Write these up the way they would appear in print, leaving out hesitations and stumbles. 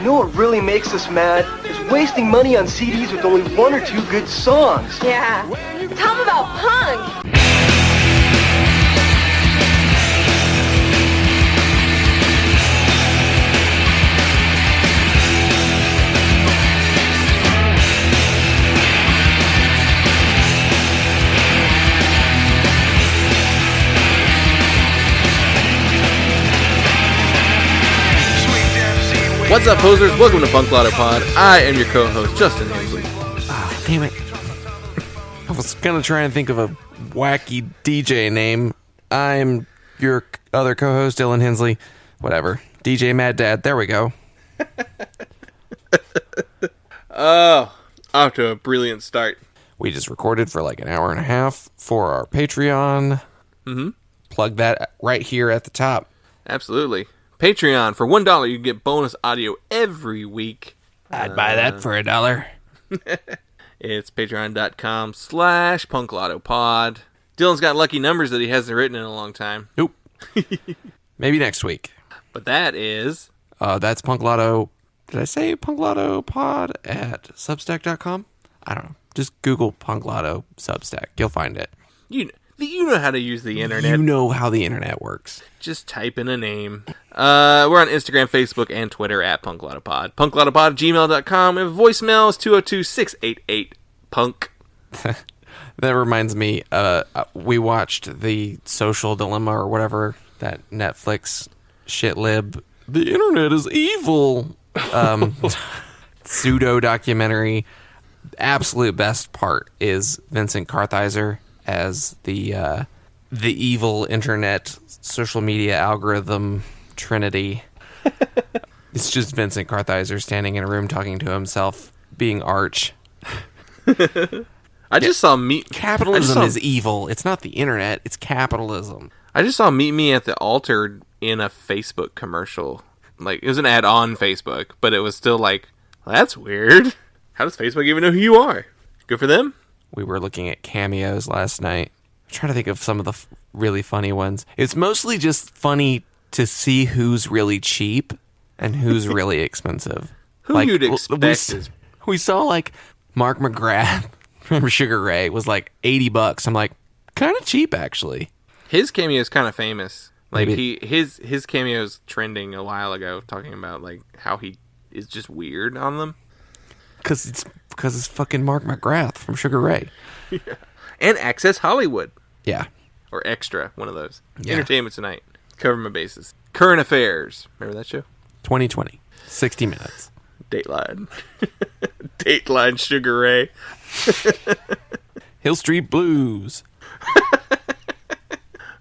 know what really makes us mad? Is wasting money on CDs with only one or two good songs. Yeah. Tell them about punk. What's up, posers? Welcome to Punk Lotto Pod. I am your co-host, Justin Hensley. Ah, damn it. I was gonna try and think of a wacky DJ name. I'm your other co-host, Dylan Hensley. Whatever. DJ Mad Dad. There we go. Oh, off to a brilliant start. We just recorded for like an hour and a half for our Patreon. Mm-hmm. Plug that right here at the top. Absolutely. Patreon, for $1, you can get bonus audio every week. I'd buy that for $1. It's patreon.com/punklautopod. Dylan's got lucky numbers that he hasn't written in a long time. Nope. Maybe next week. But that is... That's Punk Lotto. Did I say Punk Lotto Pod at Substack.com? I don't know. Just Google Punk Lotto Substack. You'll find it. You know how to use the internet. You know how the internet works. Just type in a name. We're on Instagram, Facebook, and Twitter at punklautopod. Punklautopod@gmail.com. We have voicemail is 202-688-PUNK. That reminds me, we watched The Social Dilemma or whatever, that Netflix shitlib. The internet is evil. Pseudo-documentary. Absolute best part is Vincent Kartheiser as the evil internet social media algorithm trinity. It's just Vincent Kartheiser standing in a room talking to himself, being arch. I just saw Capitalism is evil. It's not the internet, it's capitalism. I just saw Meet Me at the Altar in a Facebook commercial. Like, it was an ad on Facebook, but it was still like, well, that's weird. How does Facebook even know who you are? Good for them. We were looking at cameos last night. I'm trying to think of some of the really funny ones. It's mostly just funny to see who's really cheap and who's really expensive. Who you'd expect we saw like Mark McGrath from Sugar Ray was like $80. I'm like, kind of cheap actually. His cameo is kind of famous. Like Maybe. his cameo is trending a while ago, talking about like how he is just weird on them. Because it's fucking Mark McGrath from Sugar Ray. Yeah. And Access Hollywood. Yeah. Or Extra, one of those. Yeah. Entertainment Tonight. Cover my bases. Current Affairs. Remember that show? 2020. 60 Minutes. Dateline. Dateline Sugar Ray. Hill Street Blues.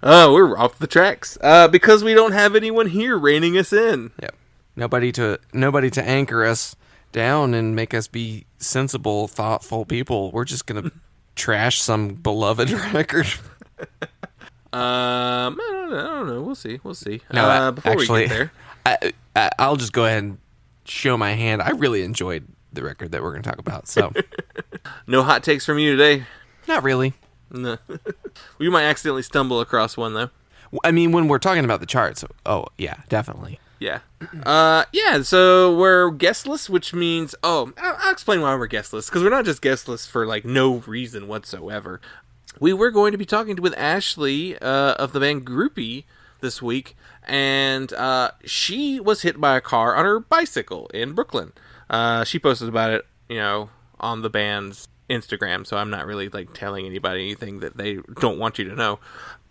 Oh, we're off the tracks. Because we don't have anyone here reining us in. Yep. Nobody to anchor us down and make us be sensible, thoughtful people. We're just gonna trash some beloved record. I don't know. We'll see. No, before actually, we get there, I'll just go ahead and show my hand. I really enjoyed the record that we're gonna talk about. So, no hot takes from you today. not really. No. We might accidentally stumble across one though. I mean, when we're talking about the charts, oh yeah, definitely. Yeah. So we're guestless, which means... I'll explain why we're guestless, because we're not just guestless for, like, no reason whatsoever. We were going to be talking with Ashley of the band Groupie this week, and she was hit by a car on her bicycle in Brooklyn. She posted about it, on the band's Instagram, so I'm not really, like, telling anybody anything that they don't want you to know.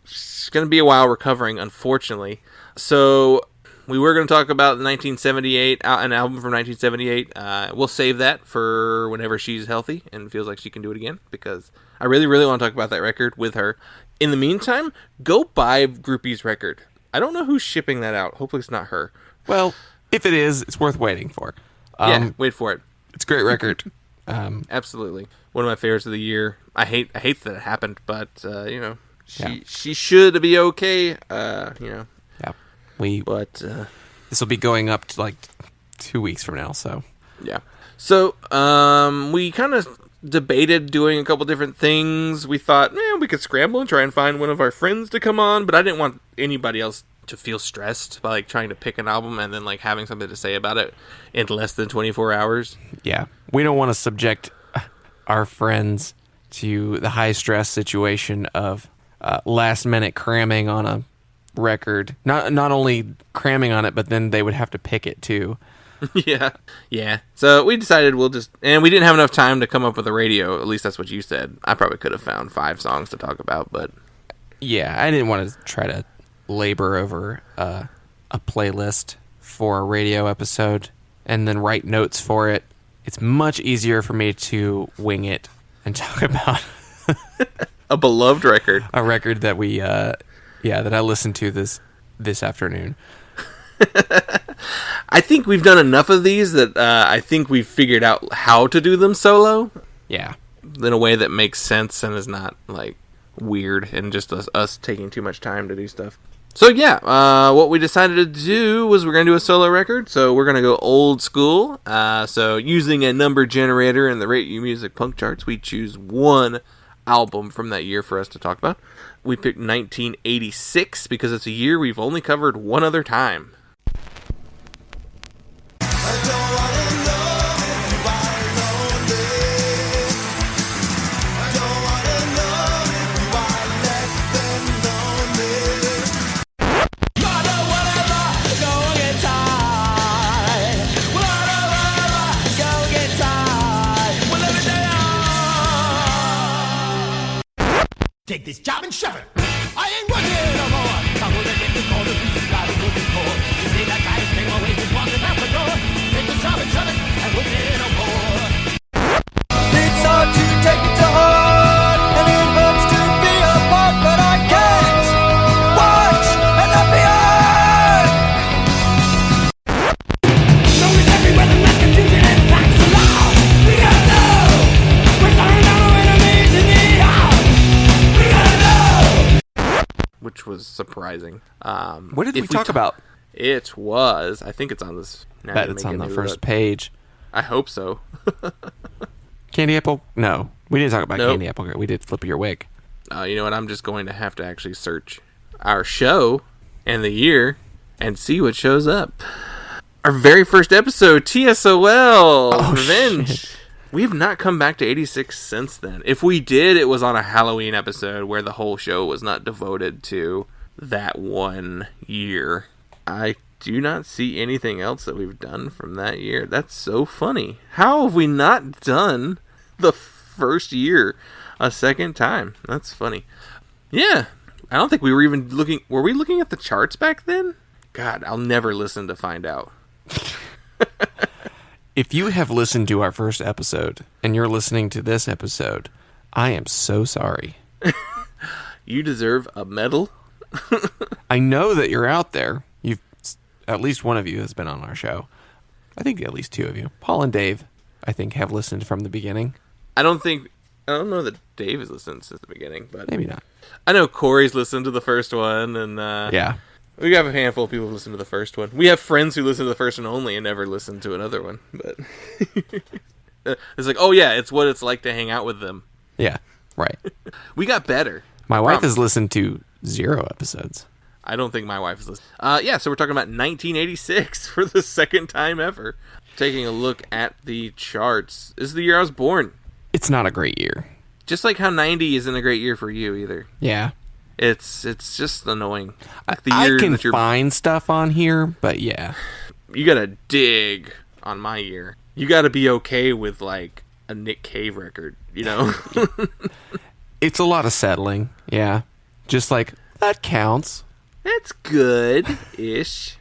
It's going to be a while recovering, unfortunately. So... we were going to talk about 1978, an album from 1978. We'll save that for whenever she's healthy and feels like she can do it again, because I really, really want to talk about that record with her. In the meantime, go buy Groupie's record. I don't know who's shipping that out. Hopefully it's not her. Well, if it is, it's worth waiting for. Yeah, wait for it. It's a great record. Absolutely. One of my favorites of the year. I hate that it happened, but, she should be okay, Yeah. This will be going up to like 2 weeks from now, so yeah. So we kind of debated doing a couple different things. We thought, we could scramble and try and find one of our friends to come on, but I didn't want anybody else to feel stressed by like trying to pick an album and then like having something to say about it in less than 24 hours. Yeah. We don't want to subject our friends to the high stress situation of last minute cramming on a record. Not only cramming on it, but then they would have to pick it too. Yeah. So we decided and we didn't have enough time to come up with a radio. At least that's what you said. I probably could have found 5 songs to talk about, but yeah, I didn't want to try to labor over a playlist for a radio episode and then write notes for it. It's much easier for me to wing it and talk about a beloved record. A record that that I listened to this afternoon. I think we've done enough of these that I think we've figured out how to do them solo. Yeah. In a way that makes sense and is not like weird and just us taking too much time to do stuff. So yeah, what we decided to do was we're going to do a solo record. So we're going to go old school. So using a number generator in the Rate You Music Punk charts, we choose one album from that year for us to talk about. We picked 1986 because it's a year we've only covered one other time. Take this job and shove it. I ain't working no more. I'm gonna get the call, the pieces got it looking for. You see that guy stay always just walking out the door. Take this job and shove it. I'm working no more. It's hard to take it to heart, and it hurts to be apart, but I can't watch and not be hurt. No, it's everywhere, the mass confusion and facts are loud. We gotta know. We're starting our enemies in the house. Which was surprising. What did we talk about? It was. I think it's on this. Bet it's on the first page. I hope so. Candy Apple? No. We didn't talk about Nope. Candy Apple. We did Flip Your Wig. You know what? I'm just going to have to actually search our show and the year and see what shows up. Our very first episode, TSOL, Revenge. Shit. We have not come back to 86 since then. If we did, it was on a Halloween episode where the whole show was not devoted to that one year. I do not see anything else that we've done from that year. That's so funny. How have we not done the first year a second time? That's funny. Yeah. I don't think we were even looking... Were we looking at the charts back then? God, I'll never listen to find out. If you have listened to our first episode and you're listening to this episode, I am so sorry. You deserve a medal. I know that you're out there. At least one of you has been on our show. I think at least 2 of you. Paul and Dave, I think, have listened from the beginning. I don't know that Dave has listened since the beginning, but Maybe not. I know Corey's listened to the first one, and Yeah. we have a handful of people who listen to the first one. We have friends who listen to the first one only and never listen to another one. But it's like, oh yeah, it's what it's like to hang out with them. Yeah, right. We got better. My wife has listened to 0 episodes. I don't think my wife is listening. Yeah, so we're talking about 1986 for the second time ever. Taking a look at the charts. This is the year I was born. It's not a great year. Just like how 90 isn't a great year for you either. Yeah. It's just annoying. Like the I year can that you're... find stuff on here, but yeah. You gotta dig on my year. You gotta be okay with like a Nick Cave record, you know? It's a lot of settling. Yeah. Just like, that counts. That's good-ish.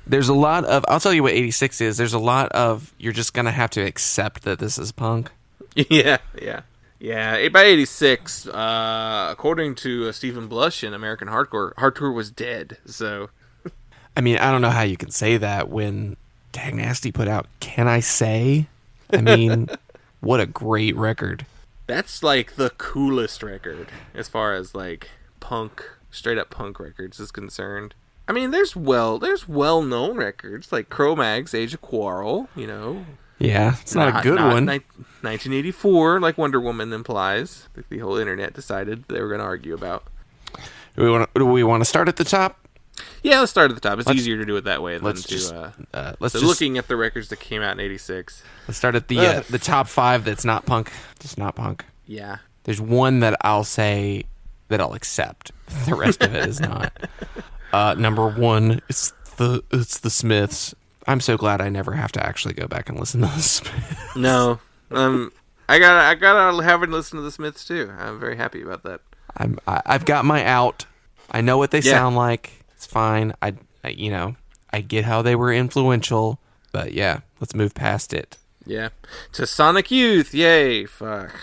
There's a lot of... I'll tell you what 86 is. There's a lot of... You're just going to have to accept that this is punk. Yeah. By 86, according to Stephen Blush in American Hardcore was dead, so... I mean, I don't know how you can say that when Dag Nasty put out Can I Say? I mean, what a great record. That's like the coolest record as far as like punk, straight up punk records is concerned. I mean, there's well-known records like Cro-Mags, Age of Quarrel, you know. Yeah, it's not a good one. 1984, like Wonder Woman implies. The whole internet decided they were going to argue about. Do we want to start at the top? Yeah, let's start at the top. It's Let's- easier to do it that way than let's to just- so looking at the records that came out in '86. Let's start at the top 5 that's not punk. Just not punk. Yeah. There's one that I'll say that I'll accept. The rest of it is not. Number 1, it's the Smiths. I'm so glad I never have to actually go back and listen to the Smiths. No. I gotta have it listen to the Smiths too. I'm very happy about that. I've got my out. I know what they Yeah. sound like. It's fine. I get how they were influential, but yeah, let's move past it. Yeah. To Sonic Youth, yay! Fuck.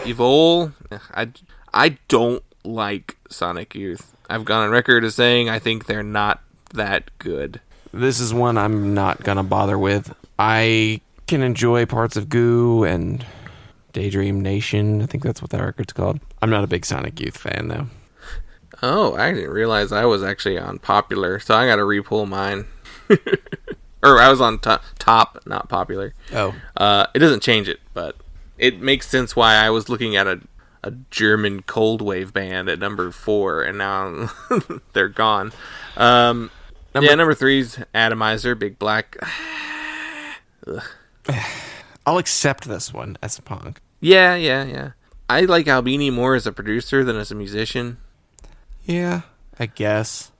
Evil. I don't like Sonic Youth. I've gone on record as saying I think they're not that good. This is one I'm not gonna bother with. I can enjoy parts of Goo and Daydream Nation. I think that's what that record's called. I'm not a big Sonic Youth fan though. Oh, I didn't realize I was actually on popular, so I gotta repull mine. Or I was on top, not popular. Oh. It doesn't change it, but it makes sense why I was looking at a German cold wave band at number 4, and now they're gone. Number 3's Atomizer, Big Black. I'll accept this one as a punk. Yeah. I like Albini more as a producer than as a musician. Yeah, I guess.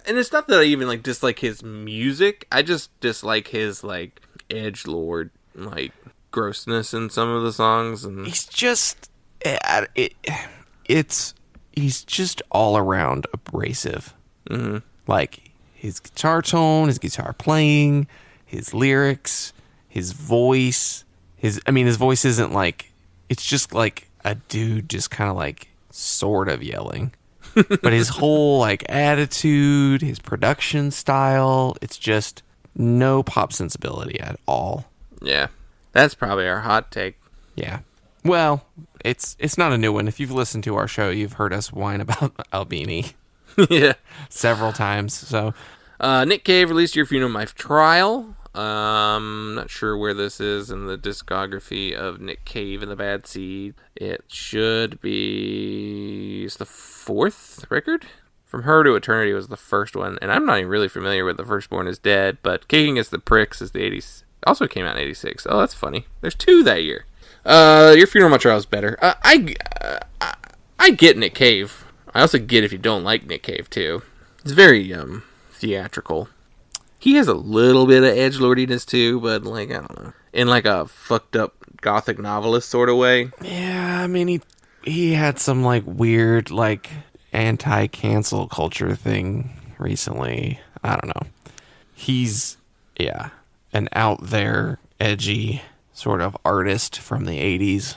And it's not that I even dislike his music. I just dislike his edgelord grossness in some of the songs. And He's just he's just all around abrasive. Mm-hmm. Like his guitar tone, his guitar playing, his lyrics, his voice. His voice isn't it's just like a dude just kind of sort of yelling. But his whole attitude, his production style, it's just no pop sensibility at all. yeah, that's probably our hot take. Yeah. Well, it's not a new one. If you've listened to our show, you've heard us whine about Albini Yeah. several times. So Nick Cave released Your Funeral My Trial. Not sure where this is in the discography of Nick Cave and the Bad Seed. It should be... It's the 4th record? From Her to Eternity was the first one, and I'm not even really familiar with The Firstborn is Dead, but Kicking Against the Pricks is the 80s. Also came out in 86. Oh, that's funny. There's 2 that year. Your Funeral My Trial is better. I get Nick Cave. I also get if you don't like Nick Cave, too. It's very, theatrical. He has a little bit of edgelordiness too, but I don't know, in a fucked up gothic novelist sort of way. yeah, he had some weird anti-cancel culture thing recently. I don't know. He's an out there edgy sort of artist from the 80s.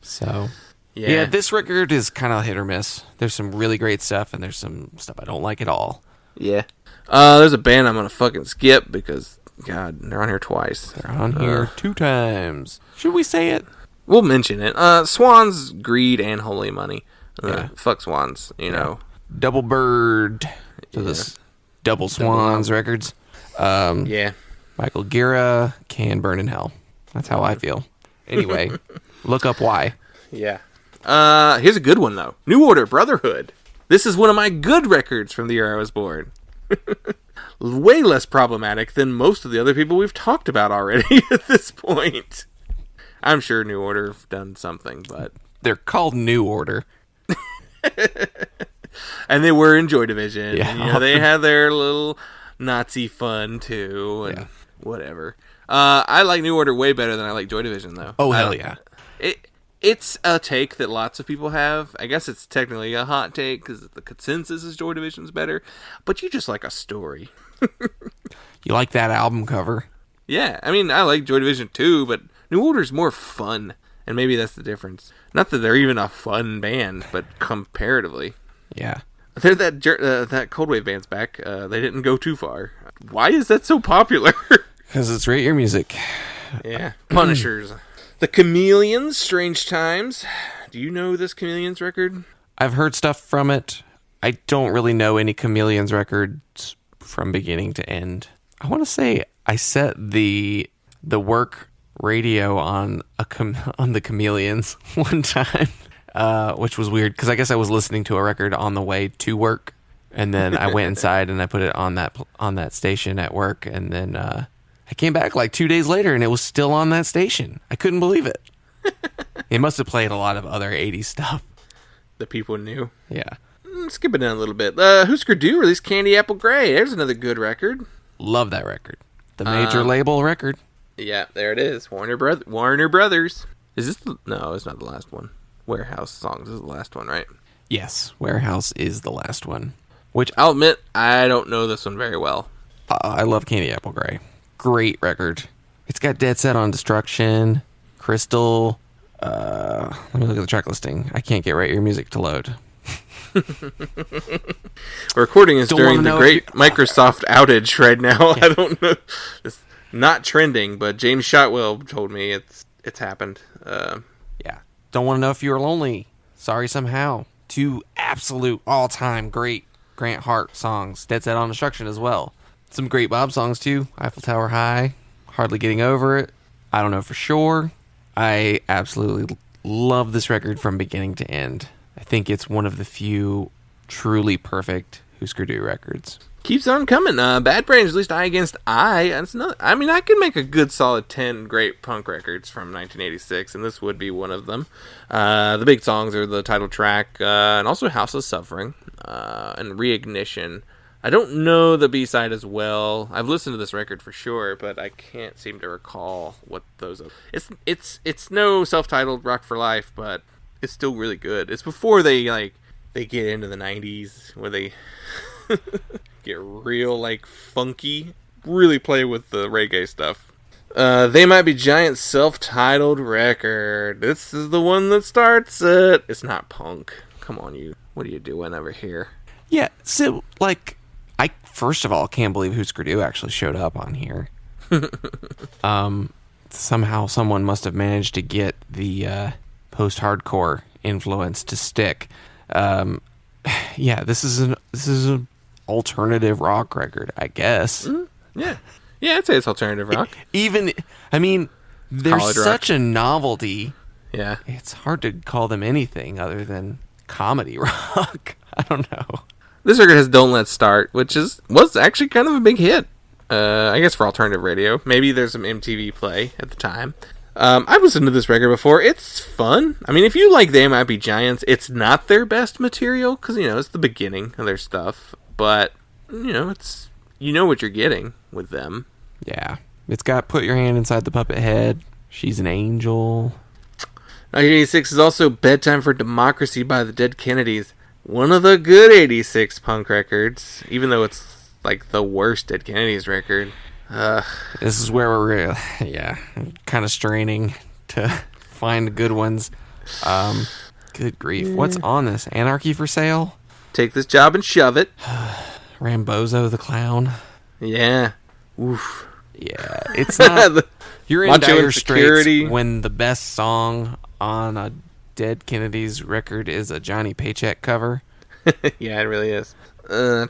So yeah, this record is kind of hit or miss. There's some really great stuff, and there's some stuff I don't like at all. Yeah. There's a band I'm gonna fucking skip because, God, they're on here twice. They're on here 2 times. Should we say it? We'll mention it. Swans, Greed, and Holy Money. Yeah. Fuck Swans, you know. Double Bird to this Double Swans records. Yeah. Michael Gira, Can Burn in Hell. That's how I feel. Anyway, look up why. Yeah. Here's a good one, though. New Order, Brotherhood. This is one of my good records from the year I was born. Way less problematic than most of the other people we've talked about already at this point. I'm sure New Order have done something, but... They're called New Order. And they were in Joy Division. Yeah. And, they had their little Nazi fun, too, and whatever. I like New Order way better than I like Joy Division, though. Oh, hell yeah. It's a take that lots of people have. I guess it's technically a hot take because the consensus is Joy Division's better. But you just like a story. You like that album cover? Yeah, I like Joy Division too, but New Order's more fun. And maybe that's the difference. Not that they're even a fun band, but comparatively. Yeah. They're that Cold Wave band's back. They didn't go too far. Why is that so popular? Because it's Rate Your Music. Yeah. Punishers. The Chameleons, Strange Times. Do you know this Chameleons record? I've heard stuff from it. I don't really know any Chameleons records from beginning to end. I want to say I set the work radio on the Chameleons one time, which was weird because I guess I was listening to a record on the way to work, And then I went inside and I put it on that station at work. And then I came back like 2 days later and it was still on that station. I couldn't believe it. It must have played a lot of other 80s stuff. The people knew. Yeah. Skip it down a little bit. Husker Du released Candy Apple Grey. There's another good record. Love that record. The major label record. Yeah, there it is. Warner Brothers. Is this no, it's not the last one. Warehouse Songs is the last one, right? Yes, Warehouse is the last one. Which I'll admit, I don't know this one very well. I love Candy Apple Grey. Great record. It's got Dead Set on Destruction, Crystal. Let me look at the track listing. I can't get Right Your Music to load. We're recording this Don't during wanna the know great Microsoft outage right now. Yeah. I don't know. It's not trending, but James Shotwell told me it's happened. Yeah. Don't want to know if you were lonely. Sorry somehow. 2 absolute all-time great Grant Hart songs. Dead Set on Destruction as well. Some great Bob songs too. Eiffel Tower High. Hardly Getting Over It. I Don't Know For Sure. I absolutely love this record from beginning to end. I think it's one of the few truly perfect Hüsker Du records. Keeps on coming. Bad Brains released Eye Against Eye. That's another. I mean, I could make a good solid 10 great punk records from 1986, and this would be one of them. The big songs are the title track, and also House of Suffering, and Reignition. I don't know the B-side as well. I've listened to this record for sure, but I can't seem to recall what those are. It's no self-titled Rock for Life, but it's still really good. It's before they get into the 90s where they get real funky, really play with the reggae stuff. They Might Be Giants self-titled record. This is the one that starts it. It's not punk. Come on, you. What are you doing over here? Yeah, so I first of all can't believe Hüsker Du actually showed up on here. Somehow someone must have managed to get the post-hardcore influence to stick. Yeah, this is an alternative rock record, I guess. Yeah, I'd say it's alternative rock. There's College such rock. a novelty. Yeah, It's hard to call them anything other than comedy rock. I don't know. this record has "Don't Let's Start," which was actually kind of a big hit. I guess for alternative radio. Maybe there's some MTV play at the time. I've listened to this record before. It's fun. I mean, if you like They Might Be Giants, it's not their best material because it's the beginning of their stuff. But it's what you're getting with them. Yeah. It's got Put Your Hand Inside the Puppet Head. She's an Angel. 1986 is also Bedtime for Democracy by the Dead Kennedys. One of the good 86 punk records, even though it's the worst Dead Kennedys record. This is where we're kind of straining to find good ones. Good grief. What's on this? Anarchy for Sale? Take This Job and Shove It. Rambozo the Clown? Yeah. Oof. Yeah, it's not. You're in Macho dire straits Insecurity. when the best song on a Dead Kennedys record is a Johnny Paycheck cover. Yeah, it really is.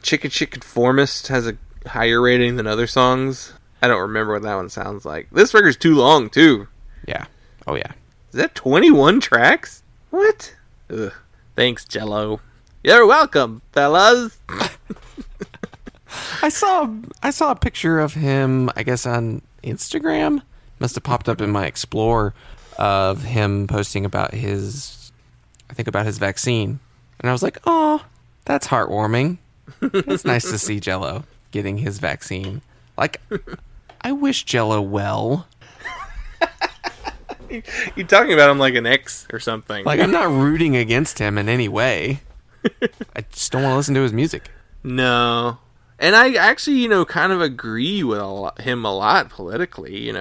Chicken Conformist has a higher rating than other songs. I don't remember what that one sounds like. This record's too long, too. Yeah. Oh, yeah. Is that 21 tracks? What? Ugh. Thanks, Jello. You're welcome, fellas. I saw a picture of him, I guess, on Instagram. Must have popped up in my Explore of him posting about his vaccine. And I was like, oh, that's heartwarming. It's nice to see Jello getting his vaccine. I wish Jello well. You're talking about him like an ex or something. I'm not rooting against him in any way. I just don't want to listen to his music. No. And I actually, kind of agree with him a lot politically. A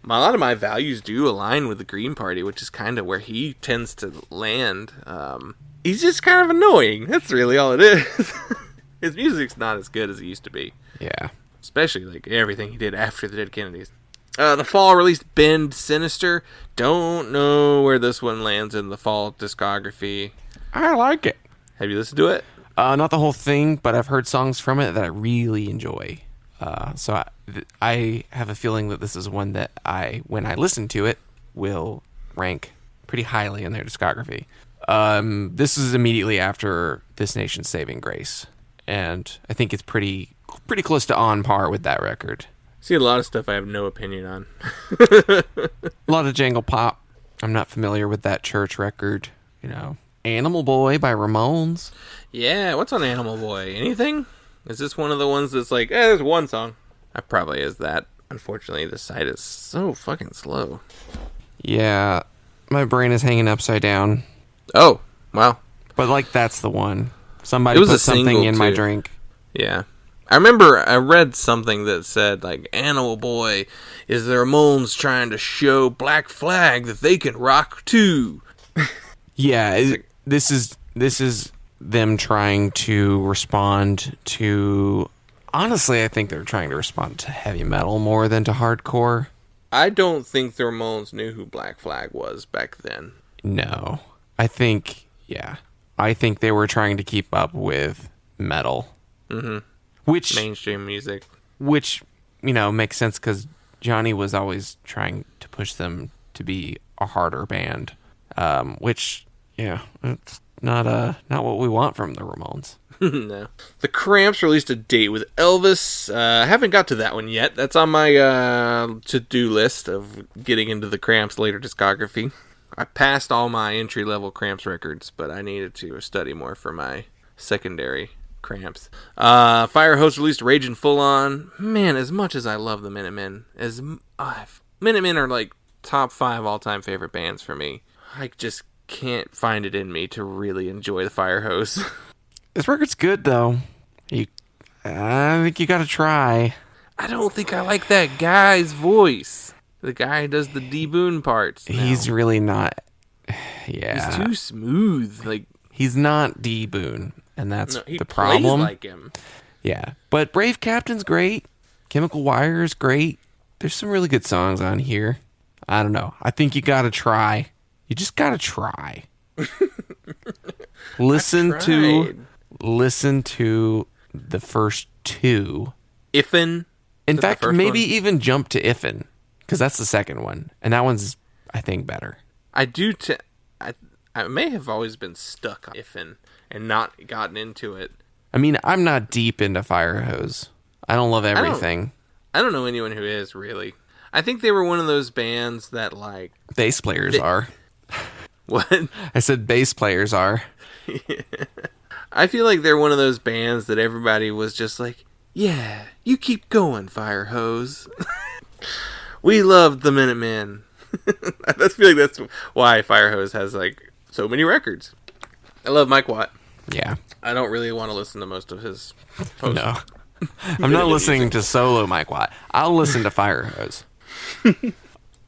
lot of my values do align with the Green Party, which is kind of where he tends to land. He's just kind of annoying. That's really all it is. His music's not as good as it used to be. Yeah. Especially everything he did after the Dead Kennedys. The Fall released Bend Sinister. Don't know where this one lands in the Fall discography. I like it. Have you listened to it? Not the whole thing, but I've heard songs from it that I really enjoy. So I have a feeling that this is one that when I listen to it, will rank pretty highly in their discography. This is immediately after This Nation's Saving Grace. and I think it's pretty close to on par with that record. See, a lot of stuff I have no opinion on. A lot of jangle pop. I'm not familiar with that Church record. Animal Boy by Ramones. Yeah, what's on Animal Boy? Anything? Is this one of the ones that's like, there's one song? That probably is that. Unfortunately, the site is so fucking slow. Yeah, my brain is hanging upside down. Oh, wow. But, that's the one. Somebody It was put a something single, in my too. drink. Yeah. I remember I read something that said, Animal Boy is the Ramones trying to show Black Flag that they can rock too. Yeah, this is them trying to respond to... Honestly, I think they're trying to respond to heavy metal more than to hardcore. I don't think the Ramones knew who Black Flag was back then. No. I think they were trying to keep up with metal. Mm-hmm. Which... Mainstream music. Which, makes sense because Johnny was always trying to push them to be a harder band. Which, it's not what we want from the Ramones. No. The Cramps released a date with Elvis. I haven't got to that one yet. That's on my to-do list of getting into the Cramps later discography. I passed all my entry-level Cramps records, but I needed to study more for my secondary Cramps. Fire Hose released Ragin' Full On. Man, as much as I love the Minutemen, Minutemen are top 5 all-time favorite bands for me. I just can't find it in me to really enjoy the Fire Hose. This record's good, though. I think you gotta try. I don't think I like that guy's voice. The guy who does the D. Boone parts. Now. He's really not... Yeah. He's too smooth. He's not D. Boone, and that's he the problem. plays like him. Yeah. But Brave Captain's great. Chemical Wire is great. There's some really good songs on here. I don't know. I think you gotta try. You just gotta try. Listen to the first 2. Iffin. In fact, maybe one? even jump to Iffin, because that's the second one, and that one's, I think, better. I do. I may have always been stuck on Iffin and not gotten into it. I mean, I'm not deep into Fire Hose. I don't love everything. I don't know anyone who is, really. I think they were one of those bands that, bass players are. What? I said bass players are. I feel like they're one of those bands that everybody was just like, yeah, you keep going, Fire Hose. We loved the Minutemen. I feel like that's why Fire Hose has, so many records. I love Mike Watt. Yeah. I don't really want to listen to most of his posts. No. I'm not listening to solo Mike Watt. I'll listen to Fire Hose.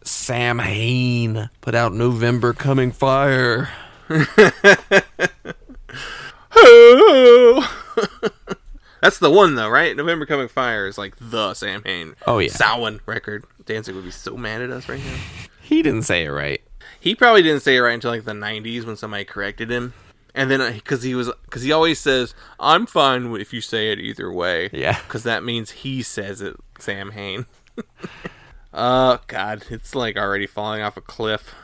Sam Hain put out November Coming Fire. That's the one, though, right? November Coming Fire is the Sam Hain. Oh, yeah. Samhain record. Danzig would be so mad at us right now. He didn't say it right. He probably didn't say it right until the 90s when somebody corrected him. And then, because he always says, I'm fine if you say it either way. Yeah. Because that means he says it, Sam Hain. Oh, God. It's already falling off a cliff.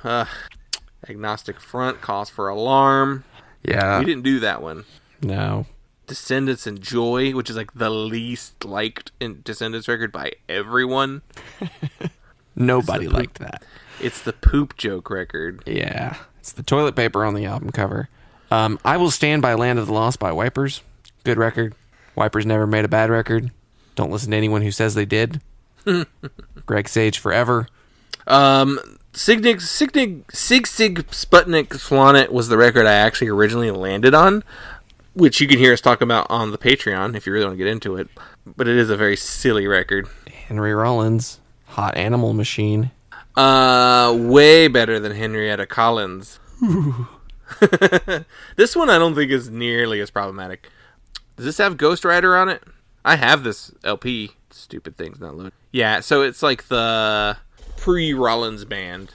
Agnostic Front, Cause for Alarm. Yeah. We didn't do that one. No. Descendants and Joy, which is the least liked Descendants record by everyone. Nobody liked that. It's the poop joke record. Yeah. It's the toilet paper on the album cover. I Will Stand by Land of the Lost by Wipers. Good record. Wipers never made a bad record. Don't listen to anyone who says they did. Greg Sage forever. Sig Sputnik Swanet was the record I actually originally landed on, which you can hear us talk about on the Patreon if you really want to get into it. But it is a very silly record. Henry Rollins, Hot Animal Machine. Way better than Henrietta Collins. This one I don't think is nearly as problematic. Does this have Ghost Rider on it? I have this LP. Stupid thing's not loaded. Yeah, so it's the pre-Rollins band.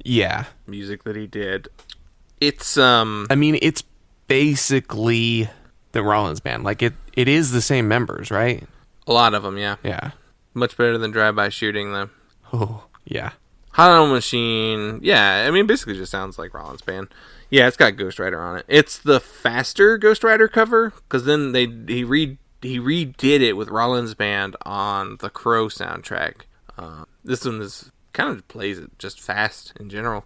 Yeah. Music that he did. It's I mean, it's basically the Rollins band. It is the same members, right? a lot of them, yeah. Yeah. Much better than drive-by shooting, though. Oh, yeah. Hot Animal Machine, yeah, I mean, basically just sounds like Rollins band. Yeah, it's got Ghost Rider on it. It's the faster Ghost Rider cover, because then he redid it with Rollins Band on the Crow soundtrack. This one is kind of plays it just fast in general,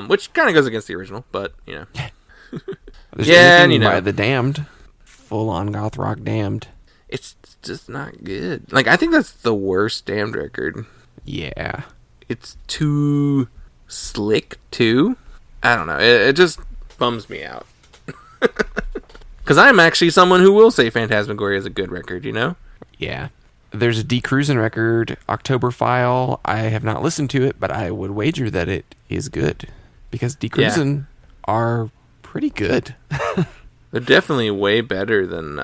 which kind of goes against the original, but you know. There's Yeah, anything and, you know. by the Damned, full on goth rock Damned. It's just not good. Like, I think that's the worst Damned record. Yeah. It's too slick too. I don't know. It just bums me out. Because I'm actually someone who will say Phantasmagoria is a good record, you know? Yeah. There's a D Cruisin' record, October File. I have not listened to it, but I would wager that it is good. Because D Cruisin' are pretty good. They're definitely way better than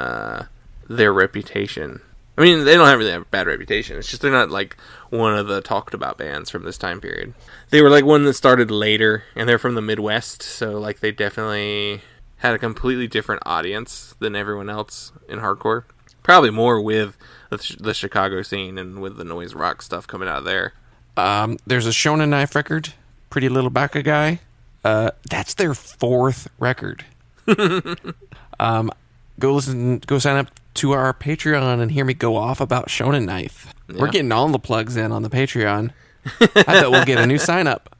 their reputation. I mean, they don't really have a bad reputation. It's just they're not like one of the talked about bands from this time period. They were like one that started later, and they're from the Midwest, so like they definitely had a completely different audience than everyone else in hardcore. Probably more with the Chicago scene and with the noise rock stuff coming out of there. There's a Shonen Knife record, Pretty Little Baka Guy. That's their 4th record. Go sign up to our Patreon and hear me go off about Shonen Knife. Yeah. We're getting all the plugs in on the Patreon. I bet we'll get a new sign up.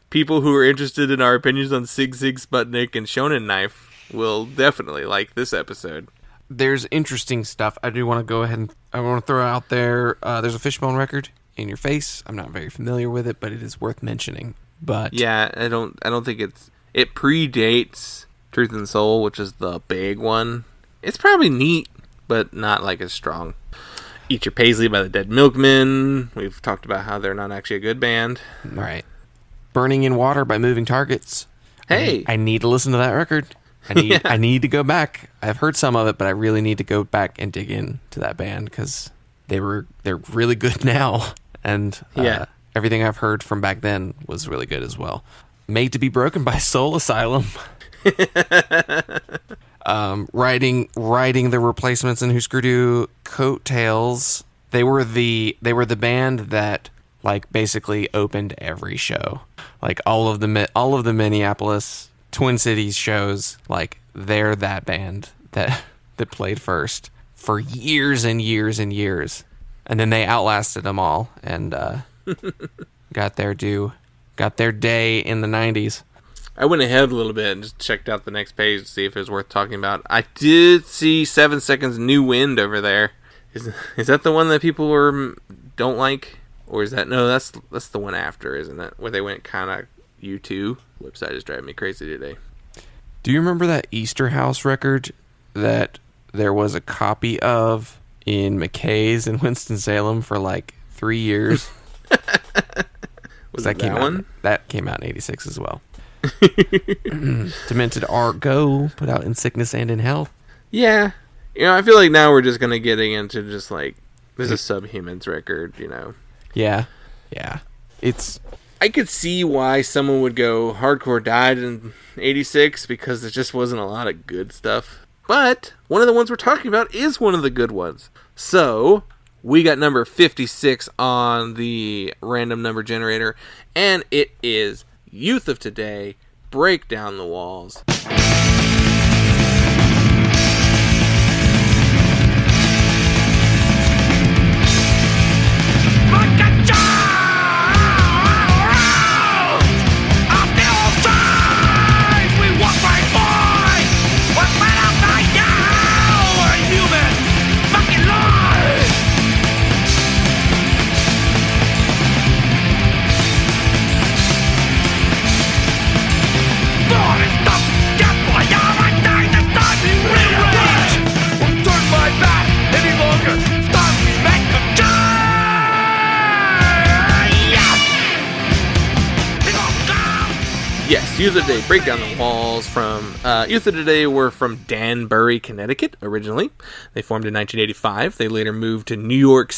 People who are interested in our opinions on Sig Sig Sputnik and Shonen Knife will definitely like this episode. There's interesting stuff. I do want to go ahead and I want to throw out there. There's a Fishbone record, In Your Face. I'm not very familiar with it, but it is worth mentioning. But yeah, I don't think it predates Truth and Soul, which is the big one. It's probably neat, but not like as strong. Eat Your Paisley by the Dead Milkmen. We've talked about how they're not actually a good band. Right. Burning in Water by Moving Targets. Hey, I need to listen to that record. I need to go back. I've heard some of it, but I really need to go back and dig into that band because they're really good now, and everything I've heard from back then was really good as well. Made to Be Broken by Soul Asylum. Writing the Replacements and Hüsker Du Coattails. They were the band that like basically opened every show. Like all of the Minneapolis Twin Cities shows, like they're that band that played first for years and years and years, and then they outlasted them all and got their day in the 90s. I went ahead a little bit and just checked out the next page to see if it was worth talking about. I did see 7 Seconds New Wind over there. Is that the one that people don't like, or is that that's the one after, isn't it? Where they went kind of U2. Website is driving me crazy today. Do you remember that Easter House record that there was a copy of in McKay's in Winston-Salem for like 3 years? Was that one? That came out in 86 as well. Demented Art Go put out In Sickness and in Health. Yeah. I feel like now we're just going to getting into just like, there's a Subhumans record, Yeah. I could see why someone would go hardcore died in 86 because there just wasn't a lot of good stuff. But one of the ones we're talking about is one of the good ones. So we got number 56 on the random number generator, and it is Youth of Today, Break Down the Walls. Yes, Youth of Today, Break Down the Walls from... Youth of Today were from Danbury, Connecticut, originally. They formed in 1985. They later moved to New York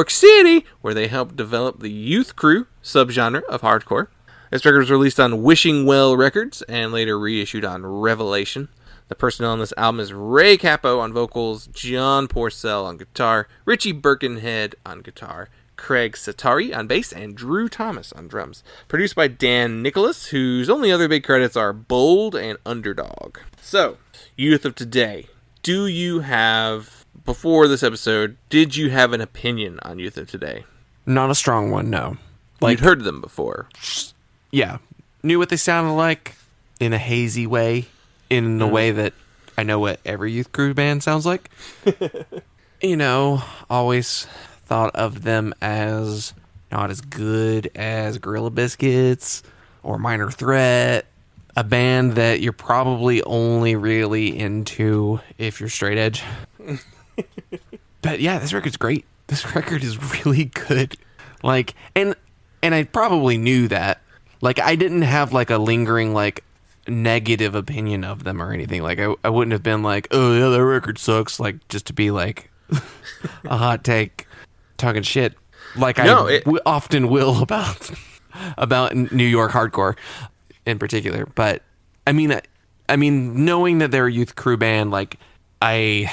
City, where they helped develop the Youth Crew subgenre of hardcore. This record was released on Wishing Well Records and later reissued on Revelation. The personnel on this album is Ray Cappo on vocals, John Porcel on guitar, Richie Birkenhead on guitar, Craig Satari on bass, and Drew Thomas on drums. Produced by Dan Nicholas, whose only other big credits are Bold and Underdog. So, Youth of Today, before this episode, did you have an opinion on Youth of Today? Not a strong one, no. You'd heard them before. Yeah. Knew what they sounded like in a hazy way, in a way that I know what every Youth Crew band sounds like. Always thought of them as not as good as Gorilla Biscuits or Minor Threat, a band that you're probably only really into if you're straight edge. But yeah, this record's great. This record is really good. Like, and I probably knew that. Like, I didn't have like a lingering like negative opinion of them or anything. Like, I wouldn't have been like, oh yeah, that record sucks, like just to be like a hot take talking shit like often will about New York hardcore in particular. But I mean knowing that they're a Youth Crew band, I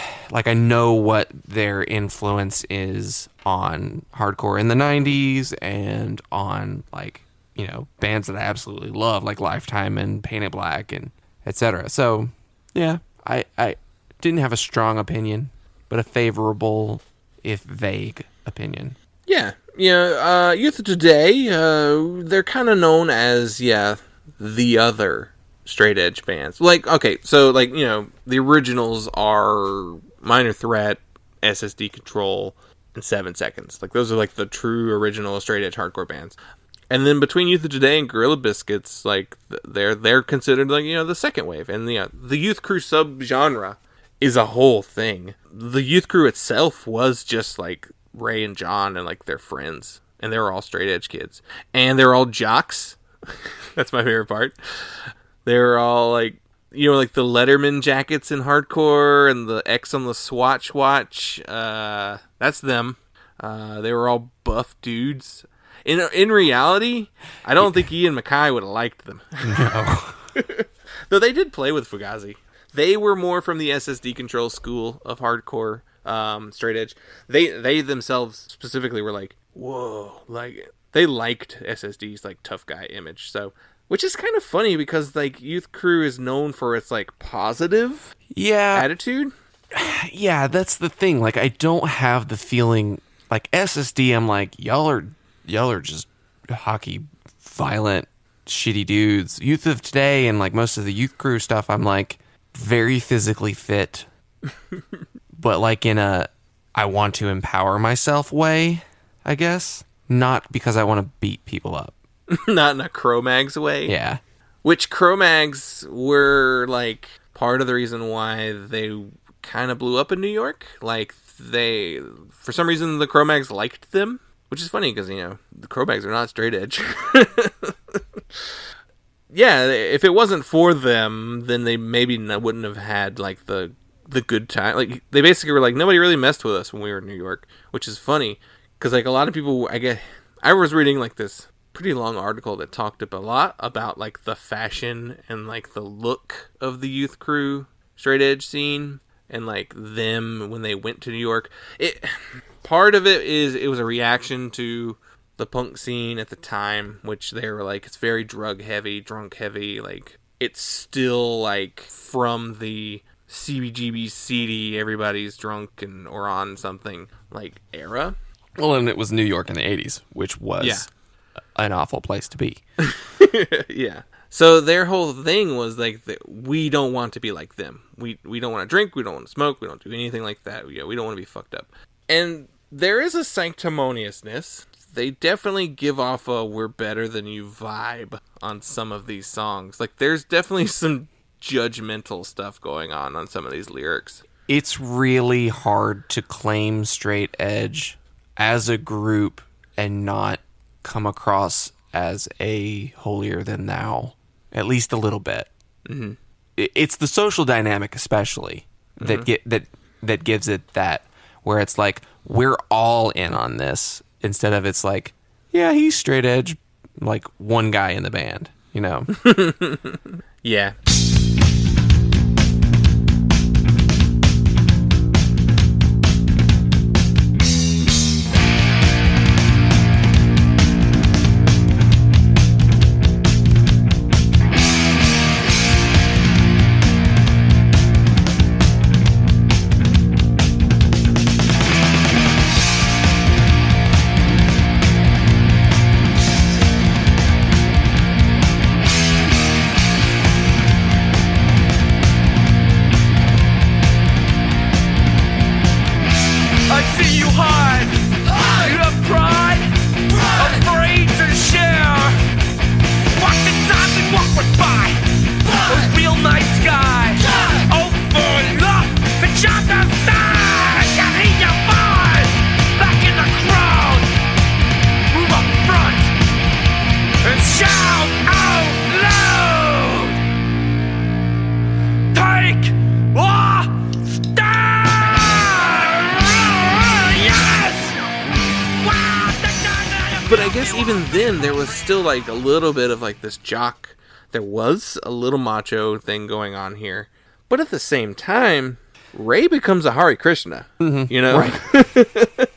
know what their influence is on hardcore in the 90s and on bands that I absolutely love, like Lifetime and Painted Black and etc. So yeah, I didn't have a strong opinion, but a favorable, if vague, opinion. Yeah. Youth of Today, they're kind of known as, the other straight edge bands. The originals are Minor Threat, SSD Control, and 7 Seconds. Those are the true original straight edge hardcore bands. And then between Youth of Today and Gorilla Biscuits, they're considered the second wave. And the Youth Crew subgenre is a whole thing. The Youth Crew itself was just Ray and John and their friends, and they were all straight edge kids, and they were all jocks. That's my favorite part. They were all the Letterman jackets in hardcore and the X on the Swatch watch. That's them. They were all buff dudes. In reality, I don't think Ian Mackay would have liked them. No. Though they did play with Fugazi. They were more from the SSD Control school of hardcore, straight edge. They themselves specifically were whoa, they liked SSD's tough guy image. So, which is kind of funny because Youth Crew is known for its positive attitude. Yeah, that's the thing. I don't have the feeling SSD. I'm y'all are just hockey violent shitty dudes. Youth of Today and most of the Youth Crew stuff, I'm very physically fit, but in a I want to empower myself way, I guess. Not because I want to beat people up. Not in a Cro-Mags way. Yeah. Which Cro-Mags were part of the reason why they kind of blew up in New York. For some reason, the Cro-Mags liked them, which is funny because the Cro-Mags are not straight edge. Yeah, if it wasn't for them, then they maybe wouldn't have had the good time. They basically were nobody really messed with us when we were in New York, which is funny because a lot of people, I was reading this pretty long article that talked a lot about the fashion and the look of the Youth Crew straight edge scene and them when they went to New York. Part of it is it was a reaction to the punk scene at the time, which they were it's very drug heavy, drunk heavy. It's still from the CBGB CD, everybody's drunk or on something era. Well, and it was New York in the 80s, which was an awful place to be. Yeah. So their whole thing was we don't want to be like them. We don't want to drink, we don't want to smoke, we don't do anything like that. We don't want to be fucked up. And there is a sanctimoniousness. They definitely give off a "we're better than you" vibe on some of these songs. There's definitely some judgmental stuff going on some of these lyrics. It's really hard to claim straight edge as a group and not come across as a holier than thou, at least a little bit. Mm-hmm. It's the social dynamic, especially that that gives it that, where it's we're all in on this. Instead of it's yeah, he's straight edge, one guy in the band, Yeah. But I guess even then, there was still like a little bit of like this jock. There was a little macho thing going on here. But at the same time, Ray becomes a Hare Krishna, you know? Right.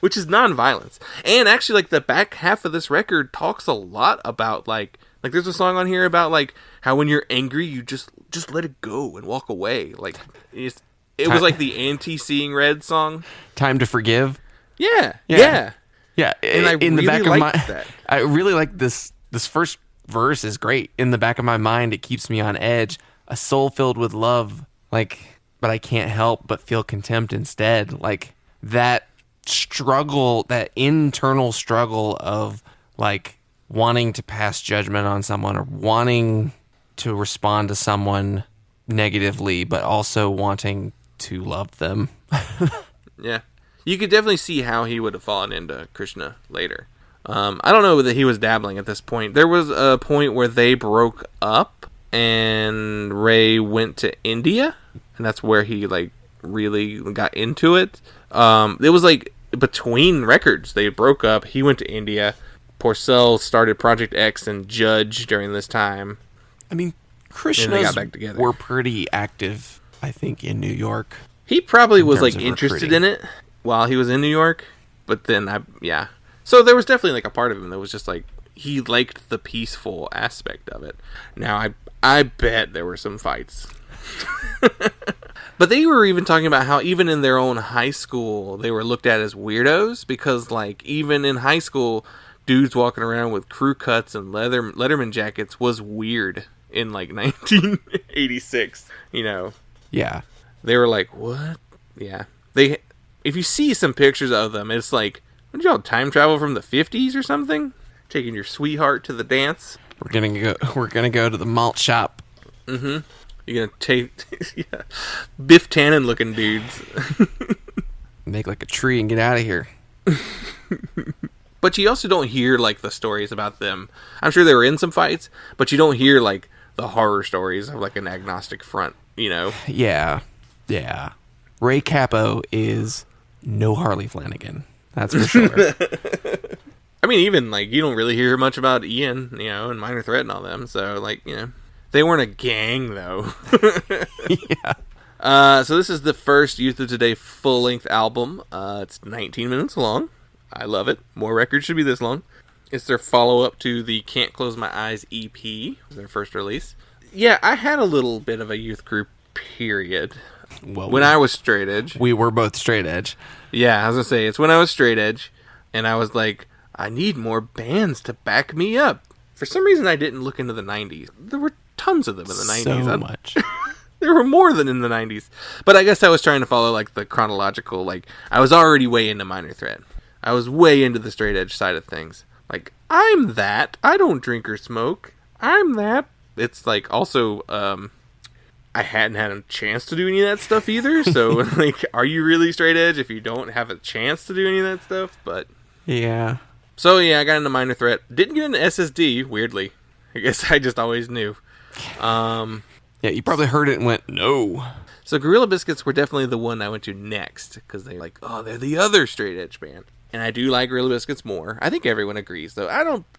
Which is non-violence. And actually, like, the back half of this record talks a lot about, like there's a song on here about, like, how when you're angry, you just let it go and walk away. Like, it was like the anti-Seeing Red song. Time to Forgive. Yeah. Yeah. And I in really the back of liked that. I really like this first verse is great. In the back of my mind, it keeps me on edge. A soul filled with love, like, but I can't help but feel contempt instead. Like, that struggle, that internal struggle of, like, wanting to pass judgment on someone or wanting to respond to someone negatively, but also wanting to love them. Yeah. You could definitely see how he would have fallen into Krishna later. I don't know that he was dabbling at this point. There was a point where they broke up and Ray went to India, and that's where he, like, really got into it. It was, like, between records. They broke up. He went to India. Porcell started Project X and Judge during this time. I mean, And they Krishnas got back together. were pretty active, I think, in New York. He probably was, terms like, of interested recruiting. in it while he was in New York. But then, yeah. So there was definitely, like, a part of him that was just, like, he liked the peaceful aspect of it. Now, I bet there were some fights. But they were even talking about how even in their own high school, they were looked at as weirdos because, like, even in high school, dudes walking around with crew cuts and Letterman jackets was weird in, like, 1986, you know. Yeah. They were like, what? Yeah. If you see some pictures of them, it's like, what did y'all time travel from the 50s or something? Taking your sweetheart to the dance? We're gonna go to the malt shop. Mm-hmm. You're gonna take yeah, Biff Tannen looking dudes. Make like a tree and get out of here. But you also don't hear, like, the stories about them. I'm sure they were in some fights, but you don't hear, like, the horror stories of, like, an agnostic front, you know? Yeah. Ray Cappo is no Harley Flanagan. That's for sure. I mean, even, like, you don't really hear much about Ian, you know, and Minor Threat and all them. So, like, you know, they weren't a gang, though. Yeah. So this is the first Youth of Today full-length album. It's 19 minutes long. I love it. More records should be this long. It's their follow-up to the Can't Close My Eyes EP. It was their first release. Yeah, I had a little bit of a youth group period. Well, When I was straight edge. we were both straight edge. Yeah, I was going to say, it's when I was straight edge. And I was like, I need more bands to back me up. For some reason, I didn't look into the 90s. There were tons of them in the 90s. So much. There were more than in the 90s. But I guess I was trying to follow, like, the chronological, like, I was already way into Minor Threat. I was way into the straight edge side of things. Like, I'm that. I don't drink or smoke. I'm that. It's, like, also, I hadn't had a chance to do any of that stuff either. So, like, are you really straight edge if you don't have a chance to do any of that stuff? But, Yeah. so, yeah, I got into Minor Threat. Didn't get into SSD, weirdly. I guess I just always knew. Yeah, you probably heard it and went, no. So Gorilla Biscuits were definitely the one I went to next, because they're like, oh, they're the other straight edge band. And I do like Gorilla Biscuits more. I think everyone agrees, though.